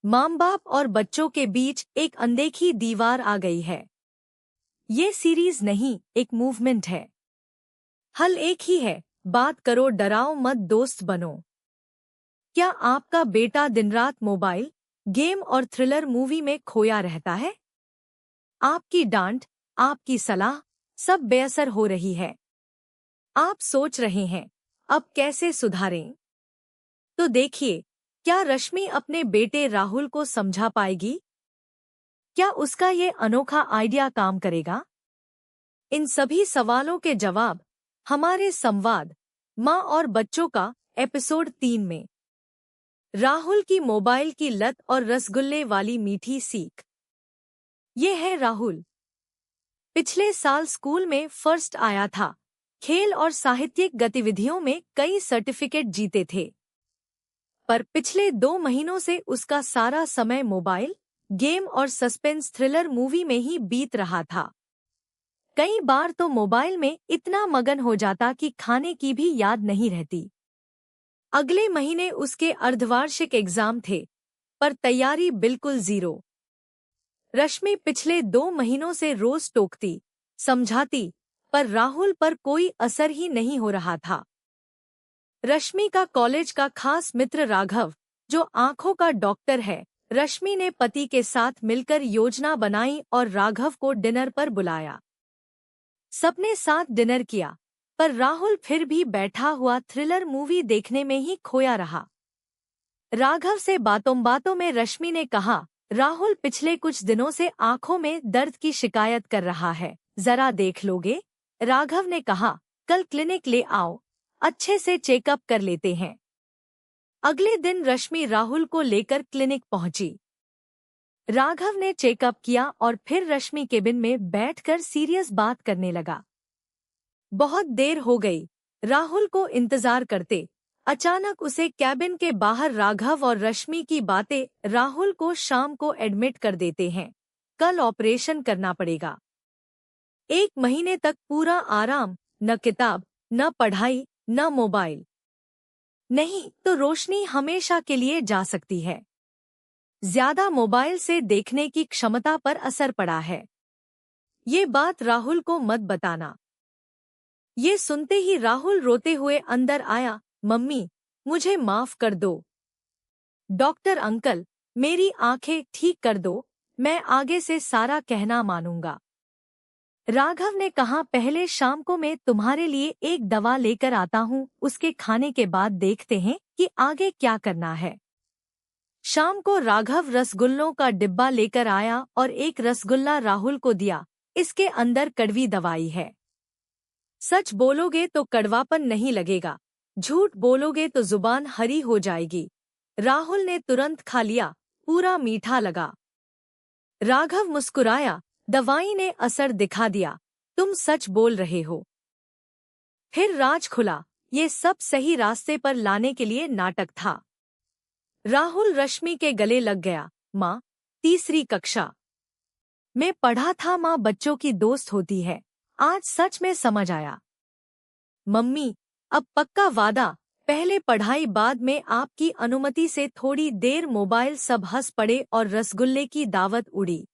माँ बाप और बच्चों के बीच एक अनदेखी दीवार आ गई है। ये सीरीज नहीं, एक मूवमेंट है। हल एक ही है, बात करो, डराओ मत, दोस्त बनो। क्या आपका बेटा दिन रात मोबाइल, गेम और थ्रिलर मूवी में खोया रहता है? आपकी डांट, आपकी सलाह, सब बेअसर हो रही है। आप सोच रहे हैं, अब कैसे सुधारें? तो देखिए, क्या रश्मि अपने बेटे राहुल को समझा पाएगी? क्या उसका ये अनोखा आइडिया काम करेगा? इन सभी सवालों के जवाब हमारे संवाद माँ और बच्चों का एपिसोड 3 में। राहुल की मोबाइल की लत और रसगुल्ले वाली मीठी सीख। ये है राहुल। पिछले साल स्कूल में फर्स्ट आया था। खेल और साहित्यिक गतिविधियों में कई सर्टिफिकेट जीते थे। पर पिछले 2 महीनों से उसका सारा समय मोबाइल, गेम और सस्पेंस थ्रिलर मूवी में ही बीत रहा था। कई बार तो मोबाइल में इतना मगन हो जाता कि खाने की भी याद नहीं रहती। अगले महीने उसके अर्धवार्षिक एग्जाम थे, पर तैयारी बिल्कुल जीरो। रश्मि पिछले 2 महीनों से रोज टोकती, समझाती, पर राहुल पर कोई असर ही नहीं हो रहा था। रश्मि का कॉलेज का खास मित्र राघव, जो आंखों का डॉक्टर है, रश्मि ने पति के साथ मिलकर योजना बनाई और राघव को डिनर पर बुलाया। सबने साथ डिनर किया, पर राहुल फिर भी बैठा हुआ थ्रिलर मूवी देखने में ही खोया रहा। राघव से बातों बातों में रश्मि ने कहा, राहुल पिछले कुछ दिनों से आंखों में दर्द की शिकायत कर रहा है, जरा देख लोगे? राघव ने कहा, कल क्लिनिक ले आओ, अच्छे से चेकअप कर लेते हैं। अगले दिन रश्मि राहुल को लेकर क्लिनिक पहुंची। राघव ने चेकअप किया और फिर रश्मि केबिन में बैठकर सीरियस बात करने लगा। बहुत देर हो गई राहुल को इंतजार करते। अचानक उसे कैबिन के बाहर राघव और रश्मि की बातें राहुल को शाम को एडमिट कर देते हैं। कल ऑपरेशन करना पड़ेगा। 1 महीने तक पूरा आराम, न किताब, न पढ़ाई, न मोबाइल। नहीं तो रोशनी हमेशा के लिए जा सकती है। ज्यादा मोबाइल से देखने की क्षमता पर असर पड़ा है। ये बात राहुल को मत बताना। ये सुनते ही राहुल रोते हुए अंदर आया, मम्मी, मुझे माफ कर दो। डॉक्टर अंकल, मेरी आंखें ठीक कर दो, मैं आगे से सारा कहना मानूंगा। राघव ने कहा, पहले शाम को मैं तुम्हारे लिए एक दवा लेकर आता हूँ, उसके खाने के बाद देखते हैं कि आगे क्या करना है। शाम को राघव रसगुल्लों का डिब्बा लेकर आया और एक रसगुल्ला राहुल को दिया। इसके अंदर कड़वी दवाई है। सच बोलोगे तो कड़वापन नहीं लगेगा, झूठ बोलोगे तो जुबान हरी हो जाएगी। राहुल ने तुरंत खा लिया, पूरा मीठा लगा। राघव मुस्कुराया, दवाई ने असर दिखा दिया, तुम सच बोल रहे हो। फिर राज खुला, ये सब सही रास्ते पर लाने के लिए नाटक था। राहुल रश्मि के गले लग गया, माँ, 3री कक्षा में पढ़ा था माँ बच्चों की दोस्त होती है, आज सच में समझ आया। मम्मी, अब पक्का वादा, पहले पढ़ाई बाद में आपकी अनुमति से थोड़ी देर मोबाइल। सब हंस पड़े और रसगुल्ले की दावत उड़ी।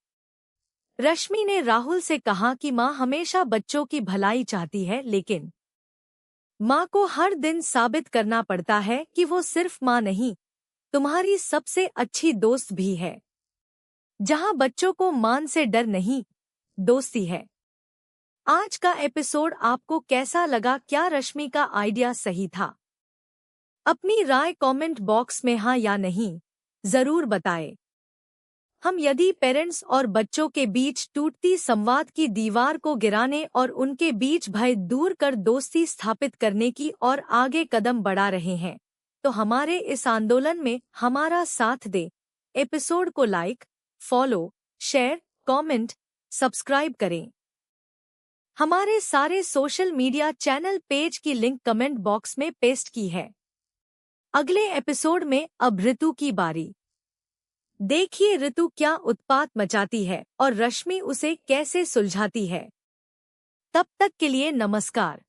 रश्मि ने राहुल से कहा कि माँ हमेशा बच्चों की भलाई चाहती है, लेकिन माँ को हर दिन साबित करना पड़ता है कि वो सिर्फ माँ नहीं, तुम्हारी सबसे अच्छी दोस्त भी है। जहाँ बच्चों को मान से डर नहीं, दोस्ती है। आज का एपिसोड आपको कैसा लगा? क्या रश्मि का आइडिया सही था? अपनी राय कमेंट बॉक्स में हाँ या नहीं जरूर बताएं। हम यदि पेरेंट्स और बच्चों के बीच टूटती संवाद की दीवार को गिराने और उनके बीच भय दूर कर दोस्ती स्थापित करने की और आगे कदम बढ़ा रहे हैं, तो हमारे इस आंदोलन में हमारा साथ दे। एपिसोड को like, follow, share, comment, subscribe करें। हमारे सारे सोशल मीडिया चैनल पेज की लिंक कमेंट बॉक्स में पेस्ट की है। अगले एपिसोड में अब ऋतु की बारी। देखिए ऋतु क्या उत्पात मचाती है और रश्मि उसे कैसे सुलझाती है। तब तक के लिए नमस्कार।